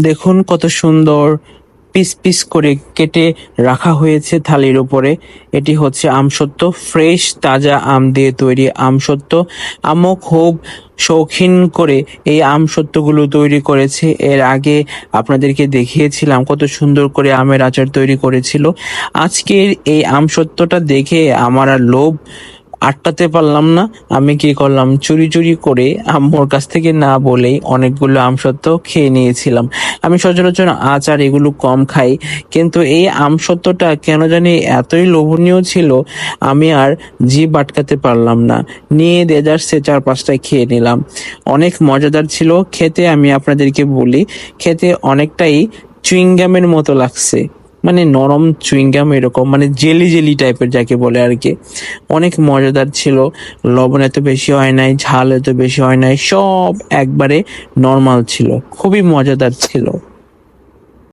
দেখুন কত সুন্দর পিস পিস করে কেটে রাখা হয়েছে থালির উপরে। এটি হচ্ছে আমসত্ত্ব, ফ্রেশ তাজা আম দিয়ে তৈরি আমসত্ত্ব। আম্মু খুব শৌখিন করে এই আমসত্ত্বগুলো তৈরি করেছে। এর আগে আপনাদেরকে দেখিয়েছিলাম কত সুন্দর করে আমের আচার তৈরি করেছিল। আজকের এই আমসত্ত্বটা দেখে আমার আর লোভ আটকাতে পারলাম না। আমি কি করলাম, চুরি চুরি করে আম্মুর কাছ থেকে না বলেই অনেকগুলো আমসত্ত্ব খেয়ে নিয়েছিলাম। আমি সচরাচর আচার এগুলো কম খাই, কিন্তু এই আমসত্ত্বটা কেন জানি এতই লোভনীয় ছিল, আমি আর জিভ আটকাতে পারলাম না। নিয়ে দেজার্সে 4-5টা খেয়ে নিলাম। অনেক মজাদার ছিল খেতে। আমি আপনাদেরকে বলি, খেতে অনেকটাই চুইংগামের মতো লাগছে, মানে নরম চুইংগাম এরকম, মানে জেলি জেলি টাইপের যাকে বলে আর কি। অনেক মজাদার ছিল। লবণ এত বেশি হয় নাই, ঝাল এত বেশি হয় নাই, সব একবারে নর্মাল ছিল, খুবই মজাদার ছিল।